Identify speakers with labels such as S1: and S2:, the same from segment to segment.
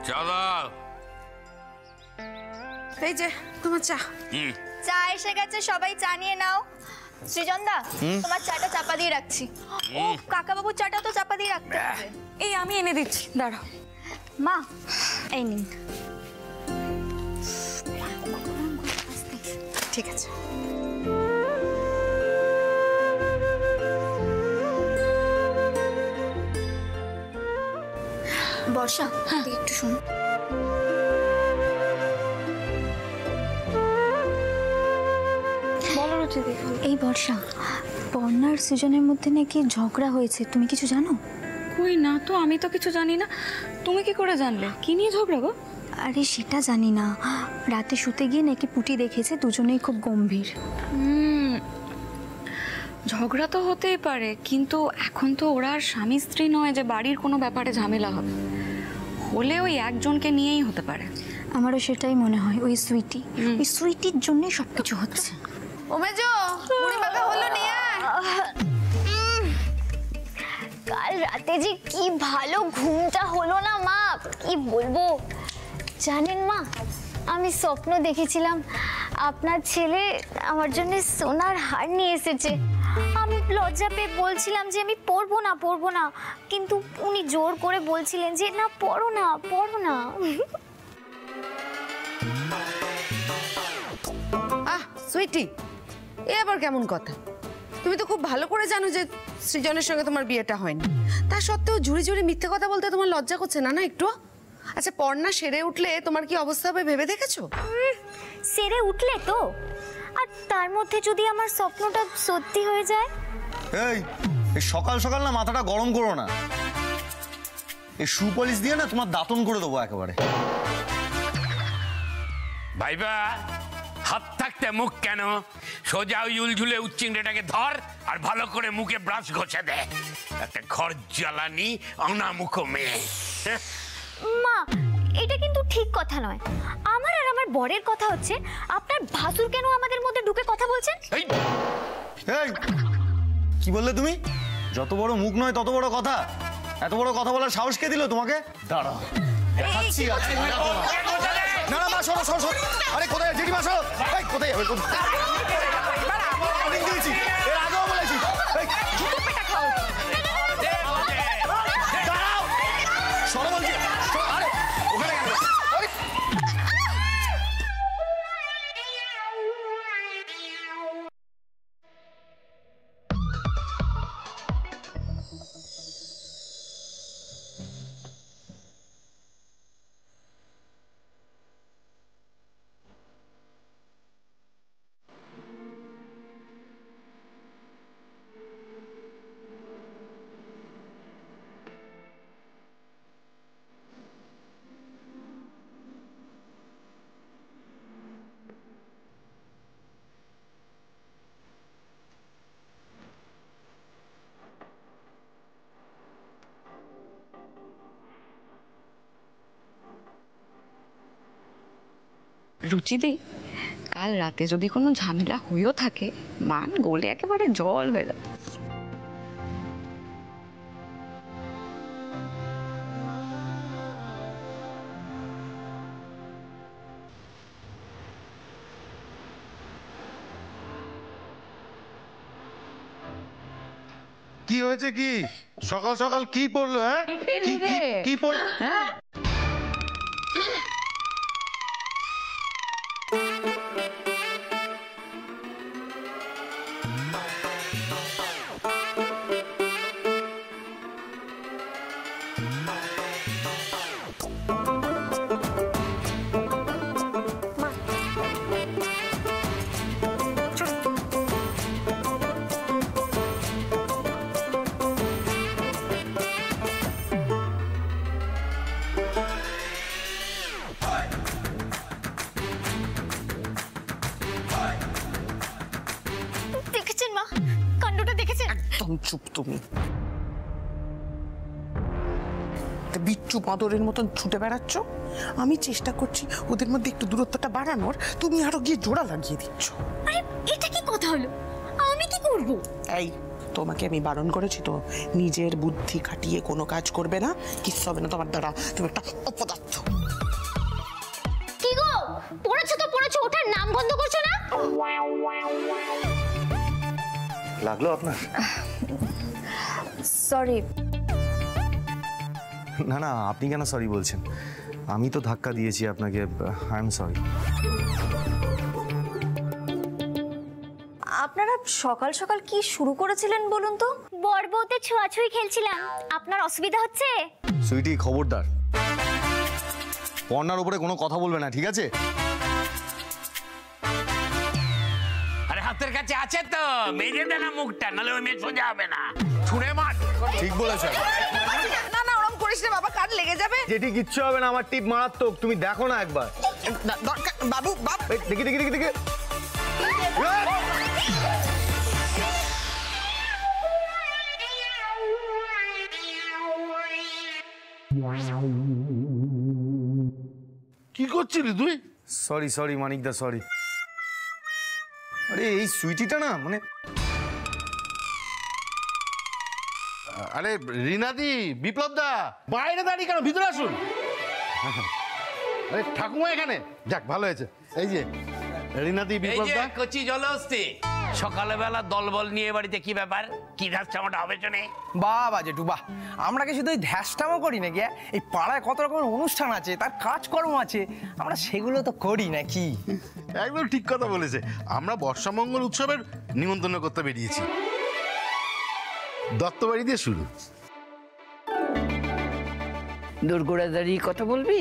S1: চলো।
S2: এই যে তোমার চা।
S3: চা এসে গেছে, সবাই চা নিয়ে নাও। সৃজন দা, তোমার চাটা চাপা দিয়ে রাখছি। ও কাকা বাবুর চাটা তো চাপা দিয়ে রাখতে হবে।
S2: এই আমি এনে দিচ্ছি, দাঁড়াও।
S3: মা এই নিন।
S2: ঠিক আছে।
S3: বর্ষা, একটু শোনো। এই বর্ষা, পর্ণার সৃজনের মধ্যে নাকি ঝগড়া হয়েছে, তুমি কিছু জানো?
S2: কই না তো, আমি তো কিছু জানি না। তুমি কি করে জানলে? কি নিয়ে ঝগড়া গো?
S3: আরে সেটা জানি না, রাতে শুতে গিয়ে নাকি পুটি দেখেছে, দুজনেই খুব গম্ভীর।
S2: ঝগড়া তো হতেই পারে, কিন্তু এখন তো ওরা আর স্বামী স্ত্রী নয় যে বাড়ির কোনো ব্যাপারে ঝামেলা হবে। হলে ওই একজনকে নিয়েই হতে পারে।
S3: আমারও সেটাই মনে হয়, ওই সুইটি, ওই সুইটির জন্যই সবকিছু হচ্ছে।
S2: ওমেজো, মুড়ি মাখা হলো নিয়ে আয়।
S3: কাল রাতে যে কি ভালো ঘুমটা হলো না মা, কি বলবো। জানেন মা, আমি স্বপ্ন দেখেছিলাম আপনার ছেলে আমার জন্য সোনার হার নিয়ে এসেছে। আমি লজ্জা পেয়ে বলছিলাম যে আমি পরবো না, কিন্তু উনি জোর করে বলছিলেন যে না পরো না।
S4: আহ সুইটি, এ আবার কেমন কথা? তুমি তো খুব ভালো করে জানো যে সৃজনের সঙ্গে তোমার বিয়েটা হয়নি। তা সত্ত্বেও জুড়ে জুড়ে মিথ্যে কথা বলতে তোমার লজ্জা করছে না? না একটু? আচ্ছা, পর্ণা সেরে উঠলে তোমার কি অবস্থা হবে ভেবে দেখেছো?
S3: সেরে উঠলে তো, আর তার মধ্যে যদি আমার স্বপ্নটা সত্যি হয়ে যায়?
S5: এই সকাল সকাল না মাথাটা গরম করো না। এই শু পলিশ দিয়ে না তোমার দাঁতন করে দেবো একেবারে।
S1: ভাইবা, হাত থাকতে মুখ কেন? সোজা ওই উলঝুলে উচ্চিংড়েটাকে ধর আর ভালো করে মুখে ব্রাশ ঘষে দে। একটা ঘর জ্বালানি অনামুখ মেয়ে।
S3: মা, এটা কিন্তু ঠিক কথা নয়। আমার আর আমার বরের কথা হচ্ছে, আপনার ভাসুর কেন আমাদের মধ্যে ঢুকে কথা বলছেন?
S5: এই কি বললে তুমি? যত বড় মুখ নয় তত বড় কথা। এত বড় কথা বলার সাহস কে দিল তোমাকে? দাঁড়াও, দেখাচ্ছি। না না মা, সরো। আরে কোথায় জেঠিমা, সরো। কোথায় যাবে? দিয়েছি, এর আগেও বলেছি। দাঁড়াও, সরো বলছি। আরে ওখানে গেল।
S2: রুচিদি, কাল রাতে যদি কোনো ঝামেলা হয়েও থাকে, মান গলে একেবারে জল হয়ে যাবে।
S6: কি হয়েছে? কি সকাল সকাল কি পড়লো? হ্যাঁ, কি পড়লো?
S3: দেখেছেন মা, কাণ্ডটা দেখেছেন?
S7: একদম চুপ তুমি। বিচ্ছু বাঁদরের মতন ছুটে বেড়াচ্ছ। আমি চেষ্টা করছি ওদের মধ্যে একটু দূরত্বটা বাড়ানোর, তুমি আরো গিয়ে জোড়া লাগিয়ে দিচ্ছ।
S3: আরে এটা কি কথা হলো? আমি কি করব?
S7: এই, তোমাকে আমি বারণ করেছি তো, নিজের বুদ্ধি খাটিয়ে কোনো কাজ করবে না, কিচ্ছু হবে না তোমার দ্বারা। তুমি একটা অপদার্থ।
S3: আমার নাম বন্ধ করছো না?
S5: লাগলো আপনার?
S2: সরি।
S5: না না, আপনি কেন সরি বলছেন? আমি তো ধাক্কা দিয়েছি আপনাকে। I am sorry.
S2: আপনারা সকাল সকাল কি শুরু করেছিলেন বলুন তো?
S3: বরবউতে ছোঁয়াছুঁই খেলছিলাম। আপনার অসুবিধা হচ্ছে?
S5: সুইটি, খবরদার, পর্ণার উপরে কোনো কথা বলবে না, ঠিক আছে?
S1: আরে হাতের কাছে আছে তো, মেরে দে না মুখটা, নাহলে ওই মেয়ে সোজা হবে না। ছুঁড়ে মার।
S5: ঠিক বলেছেন।
S4: না না, ওরকম করিস না বাবা, কাট লেগে যাবে।
S5: যেটি কিচ্ছু হবে না, আমার টিপ মারাত্মক, তুমি দেখো না একবার।
S7: দরকার বাবু, বাপ
S5: দেখি দেখি দেখি দেখি।
S6: কি করছিলি তুই?
S5: Sorry sorry Manikda, sorry. আরে এই সুইটিটা না, মানে
S6: আরে রিনাদি, বিপ্লব দা, বাইরে দাঁড়িয়ে কেন? ভিতরে আসুন। আরে ঠাকুমা এখানে। যাক, ভালো হয়েছে। এই যে রিনাদি,
S1: এই
S6: বিপ্লব
S1: যে
S6: দা।
S1: কচি জলহস্তি, সকালবেলা দলবল নিয়ে বাড়িতে কি ব্যাপার? কি ধাচ্ছামাটা হবে শুনে?
S8: বাবা জেঠু বাহ, আমরা কি শুধু ওই ধ্যাসটামও করি নাকি? এই পাড়ায় কত রকমের অনুষ্ঠান আছে, তার কাজকর্ম আছে, আমরা সেগুলো তো করি নাকি?
S6: একদম ঠিক কথা বলেছে। আমরা বর্ষামঙ্গল উৎসবের নিমন্ত্রণ করতে বেরিয়েছি। দত্তবাড়ি দিয়ে শুরু।
S9: দোরগোড়া দাঁড়িয়ে কথা বলবি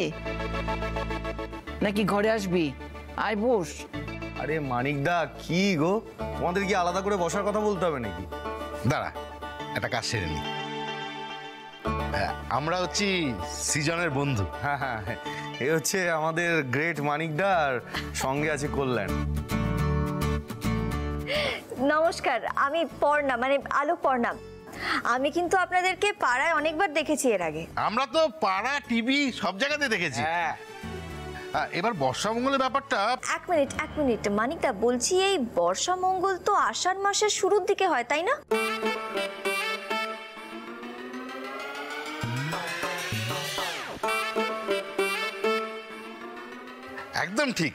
S9: নাকি ঘরে আসবি? আয় বস।
S5: আরে মানিকদা, কি গো, তোমাদের কি আলাদা করে বসার কথা বলতে হবে নাকি?
S6: দাঁড়া, একটা কাজ সেরে নি। আমরা হচ্ছি সৃজনের বন্ধু।
S5: হ্যাঁ হ্যাঁ, এ হচ্ছে আমাদের গ্রেট মানিকদা, আর সঙ্গে আছে কল্যাণ।
S10: নমস্কার, আমি পর্ণা, মানে আলোক পর্ণা। আমি কিন্তু আপনাদেরকে পাড়ায় অনেকবার দেখেছি এর আগে।
S6: আমরা তো পাড়া, টিভি সব জায়গাতে দেখেছি। এবার বর্ষামঙ্গলের ব্যাপারটা।
S10: এক মিনিট মানিকদা, বলছি এই বর্ষা মঙ্গল তো আষাঢ় মাসের শুরুর দিকে হয়, তাই না?
S6: একদম ঠিক।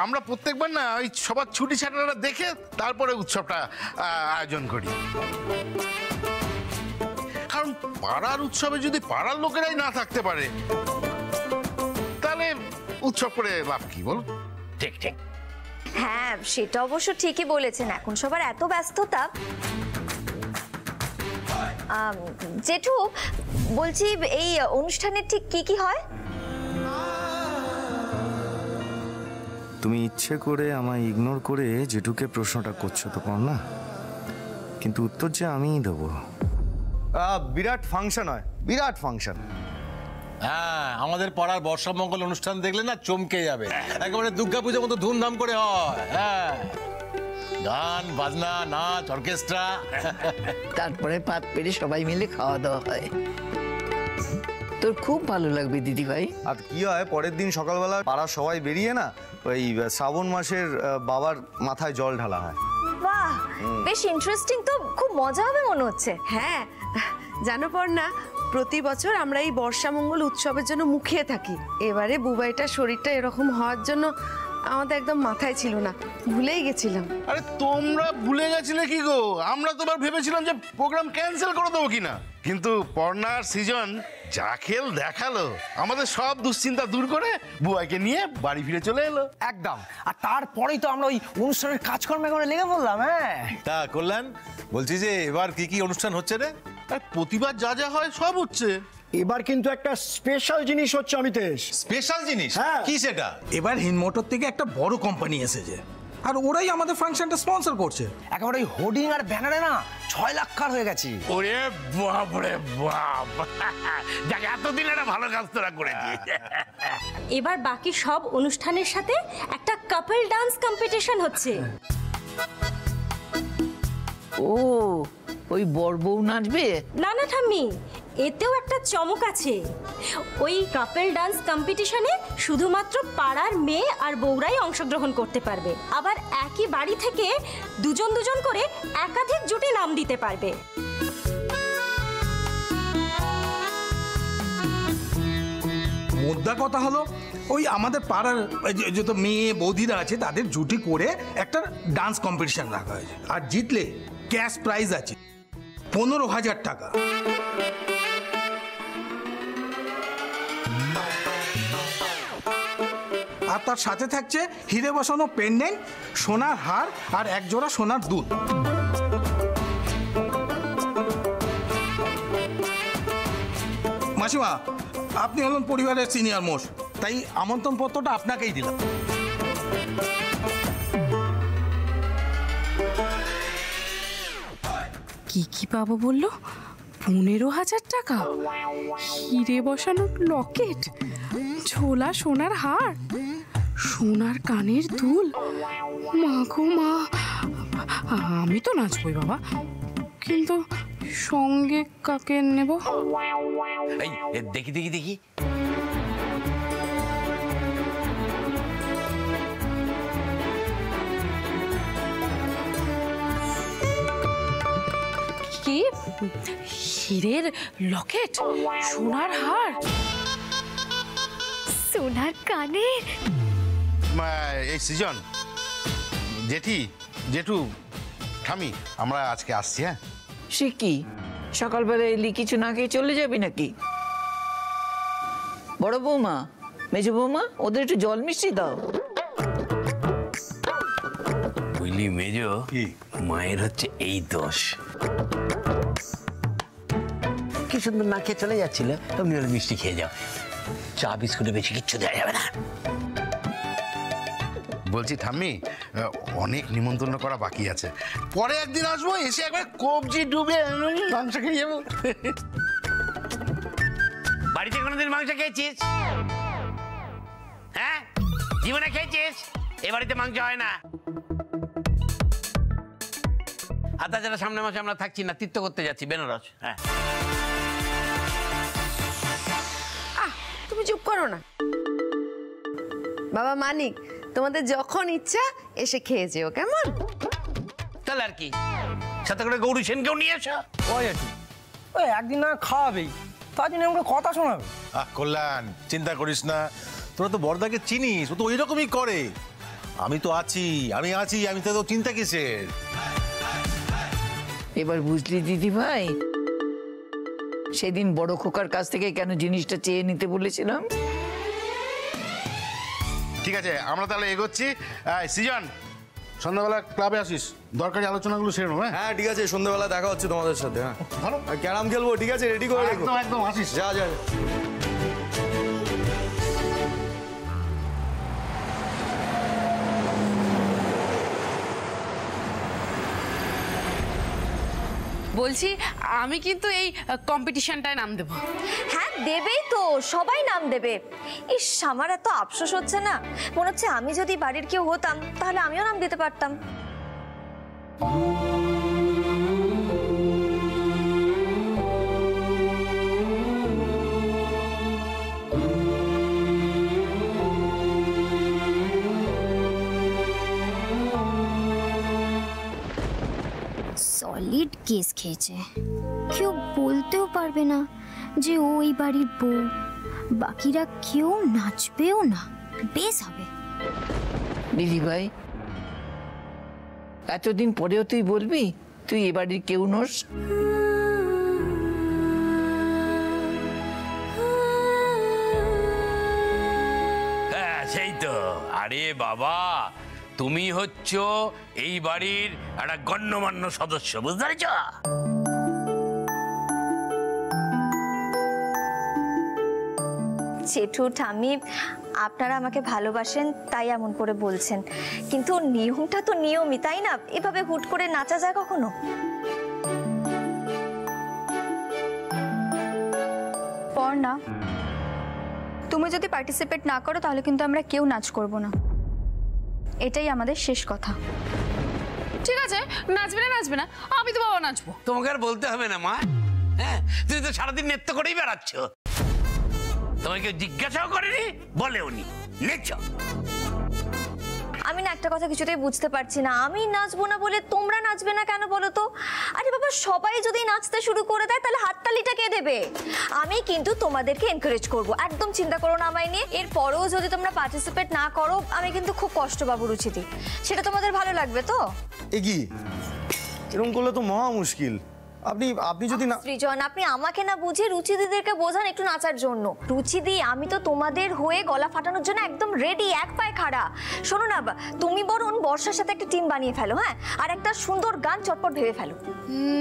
S6: আমরা প্রত্যেকবার না ওই সবার ছুটি ছাটাটা দেখে তারপরে উৎসবটা আয়োজন করি। কারণ পাড়ার উৎসবে যদি পাড়ার লোকেরাই না থাকতে পারে, তাহলে উৎসব করে লাভ কি বল?
S1: ঠিক ঠিক।
S10: হ্যাঁ, সেটা অবশ্য ঠিকই বলেছেন, এখন সবার এত ব্যস্ততা। জেঠু, বলছি এই অনুষ্ঠানে ঠিক কি কি হয়?
S5: তুমি ইচ্ছে করে আমায় ইগনোর করে জেঠুকে প্রশ্নটা করছো তো না, কিন্তু উত্তর যে আমিই দেবো। বিরাট ফাংশন হয়, বিরাট ফাংশন।
S11: হ্যাঁ, আমাদের পাড়ার বর্ষামঙ্গল অনুষ্ঠান দেখলে না চমকে যাবে। একেবারে দুর্গাপূজার মতো ধুমধাম করে হয়। হ্যাঁ, গান বাজনা, নাচ, অর্কেস্ট্রা,
S9: তারপরে পাত পেরে সবাই মিলে খাওয়া দাওয়া হয়। তোর খুব ভালো লাগবে দিদি ভাই।
S5: আর কি হয়, পরের দিন সকালবেলা পাড়ার সবাই বেরিয়ে না ওই শ্রাবণ মাসের বাবার মাথায় জল ঢালা হয়।
S10: বাহ, বেশ ইন্টারেস্টিং তো, খুব মজা হবে মনে হচ্ছে।
S4: হ্যাঁ, জানো পর্ণা, প্রতি বছর আমরা এই বর্ষামঙ্গল উৎসবের জন্য মুখিয়ে থাকি। এবারে বুবাইটার শরীরটা এরকম হওয়ার জন্য আমাদের একদম মাথায় ছিল না, ভুলেই গেছিলাম।
S6: আরে তোমরা ভুলে গেছিলে কি গো? আমরা তো এবার ভেবেছিলাম যে প্রোগ্রাম ক্যান্সেল করে দেবো কিনা, কিন্তু পর্ণার সিজন যা খেল দেখালো, আমাদের সব দুশ্চিন্তা দূর করে বুয়াইকে নিয়ে বাড়ি ফিরে চলে এলো।
S8: একদম। আর তারপরেই তো আমরা ওই অনুষ্ঠানের কাজকর্মে করে লেগে পড়লাম। হ্যাঁ,
S11: তা কল্যাণ, বলছি যে এবার কি কি অনুষ্ঠান হচ্ছে রে?
S6: আর প্রতিবার যা যা হয় সব হচ্ছে।
S12: এবার কিন্তু একটা স্পেশাল জিনিস হচ্ছে অমিতেশ।
S11: স্পেশাল জিনিস?
S12: হ্যাঁ।
S11: কি সেটা?
S7: এবার হিনমোটর থেকে একটা বড় কোম্পানি এসেছে, আর ওরাই আমাদের ফাংশনটা স্পন্সর করছে।
S8: একেবারে ওই হোর্ডিং আর ব্যানারে না 6 লাখ কার হয়ে গেছে।
S1: ওরে বাপ রে বাপ, যাকে এতদিন একটা ভালো কাজ তোরা করেছি।
S13: এবার বাকি সব অনুষ্ঠানের সাথে একটা কাপল ডান্স কম্পিটিশন হচ্ছে।
S9: ও, ওই বর বউ নাচবে?
S13: না না ঠাম্মি, এতেও একটা চমক আছে। ওই কাপল ডান্স কম্পিটিশনে শুধুমাত্র পাড়ার মেয়ে আর বউরাই অংশগ্রহণ করতে পারবে। আবার একই বাড়ি থেকে দুজন দুজন করে একাধিক জুটি নাম দিতে পারবে।
S7: মোদ্দা কথা হলো,
S14: ওই আমাদের পাড়ার যত মেয়ে বৌদিরা আছে তাদের জুটি করে একটা ডান্স কম্পিটিশন রাখা হয়েছে, আর জিতলে ক্যাশ প্রাইজ আছে 15,000 টাকা। আর তার সাথে থাকছে হিরে বসানো পেন্ডেন্ট, সোনার হার আর এক জোড়া সোনার দুল। মাসিমা, আপনি হলেন পরিবারের সিনিয়র মোস্ট, তাই আমন্ত্রণ পত্রটা আপনাকেই দিলাম।
S15: কি কি পাবো বললো? 15,000 টাকা, হিরে বসানো লকেট, ঝোলা সোনার হার, সোনার কানের দুল। মা গো মা, আমি তো নাচবই বাবা, কিন্তু সঙ্গে কাকে নেব?
S1: এই দেখি দেখি দেখি,
S15: কি হিরের লকেট, সোনার হার,
S3: সোনার কানের।
S6: এই সৃজন, জেঠু, ঠামি, আমরা আজকে আসছি। হ্যাঁ,
S9: সে কি সকালবেলা এলি কিছু না খেয়ে চলে যাবি নাকি? বড় বৌমা, মেজ বৌমা, ওদের একটু জল মিষ্টি দাও।
S1: বুঝলি মেজ, মায়ের হচ্ছে এই দোষ।
S16: কি সুন্দর না খেয়ে চলে যাচ্ছিল, তুমি ওর মিষ্টি খেয়ে যাও। চা বিস্কুটে বেশি কিচ্ছু দেওয়া যাবে না।
S6: বলছি ঠাম্মি, অনেক নিমন্ত্রণ করা বাকি আছে, পরে একদিন আসবো, এসে একবার কবজি ডুবে মাংস খেয়ে যাবো।
S1: বাড়িতে কোনোদিন মাংস খেয়েছিস? হ্যাঁ, জীবনে খেয়েছিস? এ বাড়িতে মাংস হয় না। আর তাছাড়া সামনে মাসে আমরা থাকছি না, তীর্থ করতে যাচ্ছি বেনারস। হ্যাঁ,
S4: তুমি চুপ করো না বাবা মানিক, তোমাদের যখন ইচ্ছা এসে খেয়ে যেও, কেমন?
S1: তাহলে আর কি, সাথে করে গৌরী সেনকেও নিয়ে এসো।
S8: ওই একদিন না খাওয়াবেই, তার জন্য আমাকে কথা শোনাবে।
S11: কল্যাণ, চিন্তা করিস না, তোরা তো বড়দাকে চিনিস, ও তো ওই রকমই করে। আমি তো আছি, আমি তো চিন্তা কিসের।
S9: এবার বুঝলি দিদি ভাই, সেদিন বড় খোকার কাছ থেকে কেন জিনিসটা চেয়ে নিতে বলেছিলাম।
S6: ঠিক আছে, আমরা তাহলে এগোচ্ছি। সৃজন, সন্ধ্যাবেলা ক্লাবে আসিস, দরকারি আলোচনাগুলো সেরে নেবো।
S5: হ্যাঁ ঠিক আছে, সন্ধ্যাবেলা দেখা হচ্ছে তোমাদের সাথে। হ্যাঁ, ভালো ক্যারাম খেলবো, ঠিক আছে, রেডি করে রেখো।
S6: একদম আসিস।
S5: যা যা।
S15: বলছি আমি কিন্তু এই কম্পিটিশনটায় নাম দেব।
S10: হ্যাঁ দেবেই তো, সবাই নাম দেবে। ইস, আমার এত আফসোস হচ্ছে না, মনে হচ্ছে আমি যদি বাড়ির কেউ হতাম তাহলে আমিও নাম দিতে পারতাম।
S3: সলিড কেস খেয়েছে, কেউ বলতেও পারবে না যে ও এই বাড়ির বউ, বাকিরা কেউ নাচবেও না, বেশ হবে।
S9: দিদি ভাই, এতদিন পরেও তুই বলবি তুই এ বাড়ির কেউ নোস?
S1: হ্যাঁ সেই তো। আরে বাবা, তুমি হচ্ছ এই বাড়ির একটা গণ্যমান্য সদস্য, বুঝতে পারছ?
S10: জেঠু, ঠাম্মি, আপনারা আমাকে ভালোবাসেন তাই এমন করে বলছেন, কিন্তু নিয়মটা তো নিয়মই, তাই না? এভাবে হুট করে নাচা যায় কখনো?
S17: পর্ণা, তুমি যদি পার্টিসিপেট না করো তাহলে কিন্তু আমরা কেউ নাচ করব না, এটাই আমাদের শেষ কথা।
S15: ঠিক আছে, নাচবে না, আমি তো বাবা নাচবো।
S1: তোমাকে আর বলতে হবে না মা। হ্যাঁ, তুমি তো সারাদিন নৃত্য করেই বেড়াচ্ছ, তোমাকে জিজ্ঞাসাও করেনি, বলেও নি, নেচ।
S10: আমি না একটা কথা কিছুতেই বুঝতে পারছি না, আমি নাচবো না বলে তোমরা নাচবে না কেন বলো তো? আরে বাবা, সবাই যদি নাচতে শুরু করে দেয় তাহলে হাততালিটা কে দেবে? আমি কিন্তু তোমাদেরকে এনকারেজ করব, একদম চিন্তা করো না আমায় নিয়ে। এরপরেও যদি তোমরা পার্টিসিপেট না করো আমি কিন্তু খুব কষ্ট পাবো রুচিদি। সেটা তোমাদের ভালো লাগবে তো?
S5: কি এরকম করলে তো মহা মুশকিল। আপনি যদি না
S10: সৃজন, আপনি আমাকে না বুঝে রুচি দিদিদেরকে বোঝান একটু নাচার জন্য। রুচি দি, আমি তো তোমাদের হয়ে গলা ফাটানোর জন্য একদম রেডি, এক পায়ে খাড়া। শোনো না, তুমি বরং বর্ষার সাথে একটা টিম বানিয়ে ফেলো, হ্যাঁ, আর একটা সুন্দর গান চটপট ভেবে ফেলো।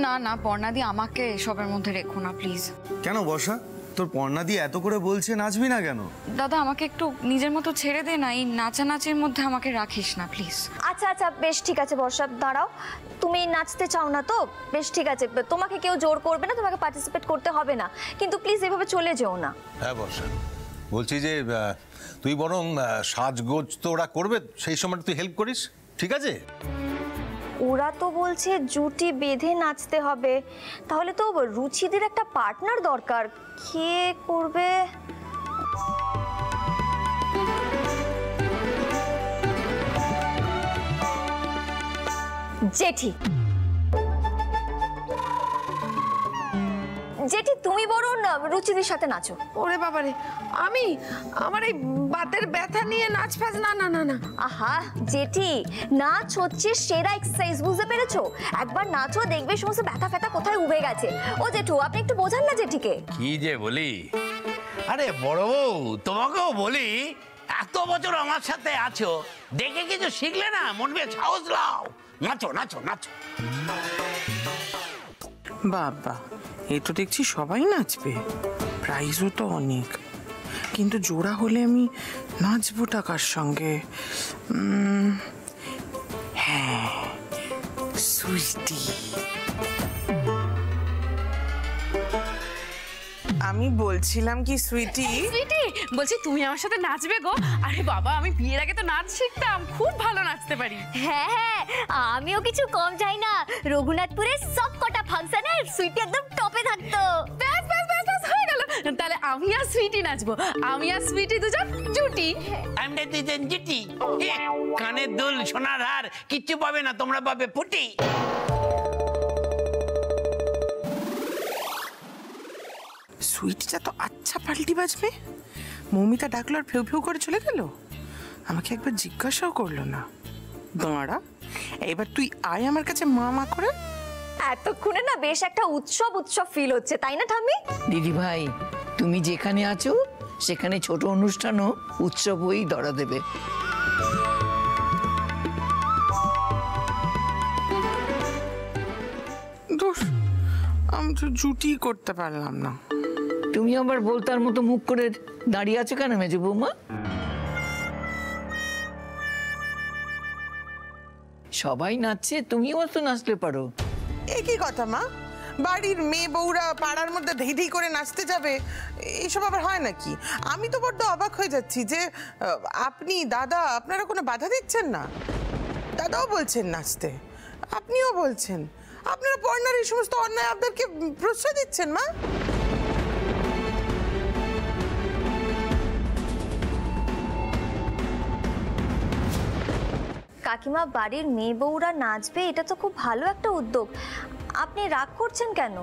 S2: না না পর্ণাদি, আমাকে এসবের মধ্যে রেখো না প্লিজ।
S5: কেন বর্ষা, তোর পর্ণাদি এত করে বলছে, নাচবি না কেন?
S2: দাদা আমাকে একটু নিজের মতো ছেড়ে দে না, এই নাচানাচির মধ্যে আমাকে রাখিস না প্লিজ।
S10: আচ্ছা আচ্ছা, বেশ ঠিক আছে বর্ষা, দাঁড়াও। তুমি নাচতে চাও না তো? বেশ ঠিক আছে, তোমাকে কেউ জোর করবে না, তোমাকে পার্টিসিপেট করতে হবে না, কিন্তু প্লিজ এভাবে চলে যেও না।
S11: হ্যাঁ বর্ষা, বলছি যে তুই বরং সাজগোজ তো ওরা করবে, সেই সময়টা তুই হেল্প করিস, ঠিক আছে?
S10: ওরা তো বলছে জুটি বেঁধে নাচতে হবে, তাহলে তো রুচিদের একটা পার্টনার দরকার। কে করবে? জেঠি। জেঠি, তুমি বরং রুচিদের সাথে নাচো।
S4: ওরে বাবারে, আমার এই বাতের ব্যথা নিয়ে নাচ ফাজ না না না না।
S10: আহা জেঠি, নাচ হচ্ছে সেরা এক্সারসাইজ, বুঝতে পেরেছো? একবার নাচো, দেখবে সমস্ত ব্যথা ফ্যাথা কোথায় উবে গেছে। ও জেঠু, আপনি একটু বোঝান না জেঠিকে।
S1: কি যে বলি, আরে বড় বউ তোমাকেও বলি, এত বছর আমার সাথে আছো, দেখে কিছু শিখলে না, মনবে সাহস লাও, নাচো নাচো নাচো।
S7: বাবা, এই তো দেখছি সবাই নাচবে, প্রাইজও তো অনেক, কিন্তু জোড়া হলে আমি নাচবো টাকার সঙ্গে? হ্যাঁ, সুইটি। আমি বলছিলাম কি সুইটি,
S15: বলছি তুমি আমার সাথে নাচবে গো? আরে বাবা, আমি বিয়ের আগে তো নাচ শিখতাম, খুব ভালো নাচতে পারি।
S3: হ্যাঁ হ্যাঁ, আমিও কিছু কম চাই না, রঘুনাথপুরের সব কটা ফাংশনে সুইটি একদম টপে থাকতো।
S15: ব্যাস ব্যাস ব্যাস ব্যাস, হয়ে গেল। তাহলে আমি আর সুইটি নাচবো, আমি আর সুইটি দুজন জুটি।
S1: আমরা দুজন জুটি, কানের দুল সোনার হার কিচ্ছু পাবে না, তোমরা পাবে ফুটি।
S7: সুইটিটা তো আচ্ছা পাল্টি বাজবে। মৌমিতা ডাকলো আর ফেউ ফেউ করে চলে গেল, আমাকে একবার জিজ্ঞাসাও করলো না। দাঁড়া, এবার তুই আয় আমার কাছে মা মা করে।
S10: এতক্ষণে না বেশ একটা উৎসব উৎসব ফিল হচ্ছে, তাই না ঠাম্মি?
S9: দিদি ভাই, তুমি যেখানে আছো সেখানে ছোট অনুষ্ঠানও উৎসবই ধরা দেবে।
S7: দোষ, আমি তো জুটি করতে পারলাম না।
S9: তুমি আবার বলতার মতো মুখ করে দাঁড়িয়ে আছো কেন মেজো বৌমা? সবাই নাচছে, তুমিও তো নাচতে পারো।
S7: একই কথা মা, বাড়ির মেয়ে বউরা পাড়ার মধ্যে ধেই ধেই করে নাচতে যাবে, এইসব আবার হয় নাকি? আমি তো বড্ড অবাক হয়ে যাচ্ছি যে আপনি দাদা আপনারা কোনো বাধা দিচ্ছেন না। দাদাও বলছেন নাচতে, আপনিও বলছেন, আপনারা পর্ণার এই সমস্ত অন্যায় আপনাদেরকে প্রশ্রয় দিচ্ছেন মা।
S10: কাকিমা, বাড়ির মেয়ে বউরা নাচবে, এটা তো খুব ভালো একটা উদ্যোগ। আপনি রাগ করছেন কেন?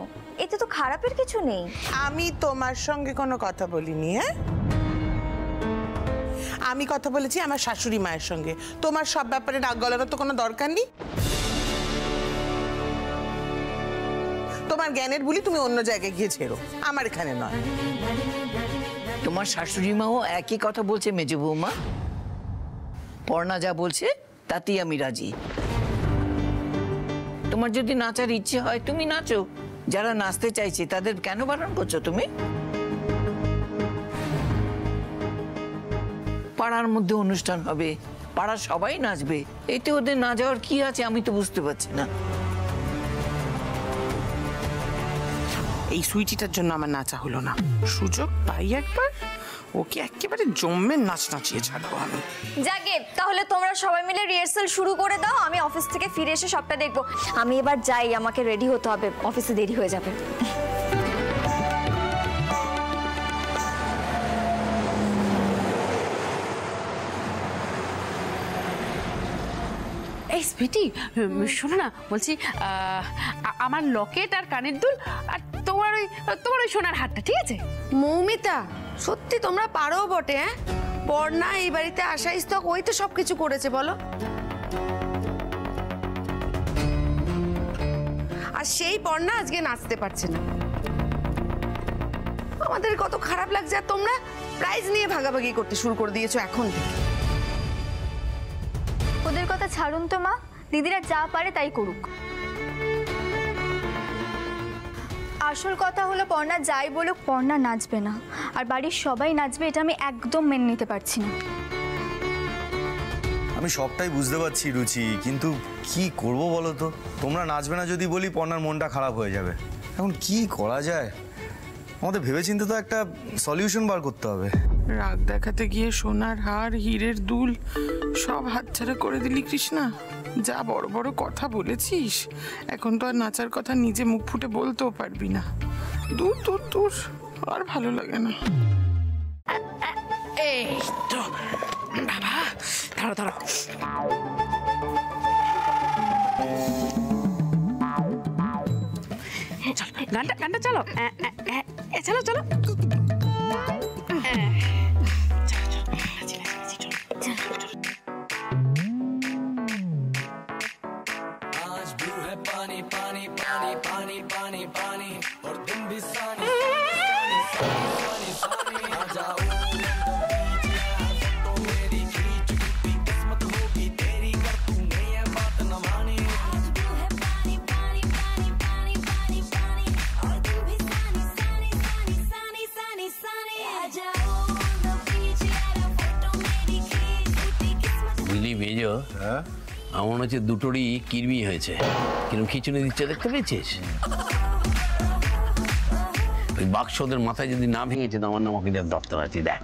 S10: এতে তো খারাপের কিছু নেই।
S7: আমি তোমার সঙ্গে কোনো কথা বলিনি। হ্যাঁ, আমি কথা বলেছি আমার শাশুড়ি মায়ের সঙ্গে। তোমার সব ব্যাপারে রাগ গলানোর তো কোনো দরকার নেই। তোমার জ্ঞানের বুলি তুমি অন্য জায়গায় গিয়ে ছেড়ো, আমার এখানে নয়।
S9: তোমার শাশুড়ি মাও একই কথা বলছে মেজো বৌমা। পর্ণা যা বলছে তাতেই আমি রাজি। তোমার যদি নাচার ইচ্ছে হয় তুমি নাচো, যারা নাচতে চাইছে তাদের কেন বারণ করছো তুমি? পাড়ার মধ্যে অনুষ্ঠান হবে, পাড়ার সবাই নাচবে, এতে ওদের না যাওয়ার কি আছে আমি তো বুঝতে পারছি না।
S7: এই সুইটিটার জন্য আমার নাচা হলো না, সুযোগ পাই একবার ওকে একেবারে জম্মে নাচ নাচিয়ে ছাড়বো আমি।
S10: যাকে, তাহলে তোমরা সবাই মিলে রিহার্সাল শুরু করে দাও, আমি অফিস থেকে ফিরে এসে সবটা দেখবো। আমি এবার যাই, আমাকে রেডি হতে হবে, অফিসে দেরি হয়ে যাবে।
S15: এই সুইটি, শোনো না, বলছি আমার লকেট আর কানের দুল আর তোমার ওই সোনার হারটা, ঠিক আছে?
S4: মৌমিতা, সত্যি তোমরা পারো বটে। হ্যাঁ, পর্ণা এই বাড়িতে আসা ইস্তক ওই তো সবকিছু করেছে বলো। আর সেই পর্ণা আজকে নাচতে পারছে না। আমাদের কত খারাপ লাগছে, আর তোমরা প্রাইজ নিয়ে ভাগাভাগি করতে শুরু করে দিয়েছো এখন থেকে।
S17: ওদের কথা ছাড়ুন তো মা, দিদিরা যা পারে তাই করুক। আসল কথা হলো পর্ণা যাই বলুক, পর্ণা নাচবে না, আর বাড়ির সবাই নাচবে, এটা আমি একদম মেনে নিতে পারছি না।
S5: আমি সবটাই বুঝতে পারছি রুচি, কিন্তু কি করব বলো তো? তোমরা নাচবে না যদি বলি পর্ণার মনটা খারাপ হয়ে যাবে। এখন কি করা যায়? আমাদের ভেবেচিন্তে তো একটা সলিউশন বার করতে হবে।
S7: রাগ দেখাতে গিয়ে সোনার হার, হীরের দুল সব হাতছাড়া করে দিলি কৃষ্ণা। যা বড় বড় কথা বলেছিস, এখন তো আর নাচার কথা নিজে মুখ ফুটে বলতেও পারবি না। দূর দূর দূর, আর ভালো লাগে না।
S15: এই তো বাবা, ধরো ধরো। গানটা চলো, চলো চলো।
S16: আমার মনে হচ্ছে দুটোরই কিরমি হয়েছে। কিরম খিচুড়ি দিচ্ছে দেখতে পেয়েছিস? ওই বাক্সদের মাথায় যদি না ভেঙেছে তো আমার নাম ওকে দপ্তর আছে, দেখ।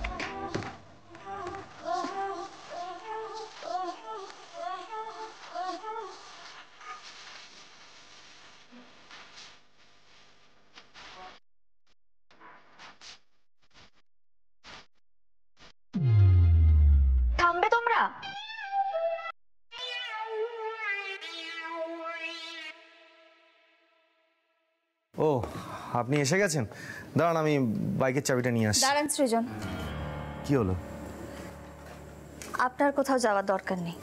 S17: থামবে তোমরা?
S5: ও, আপনি এসে গেছেন? দাঁড়ান, আমি বাইকের চাবিটা নিয়ে আসছি।
S17: দাঁড়ান সৃজন,
S5: কি হলো?
S17: আপনার কোথাও যাওয়ার দরকার নেই।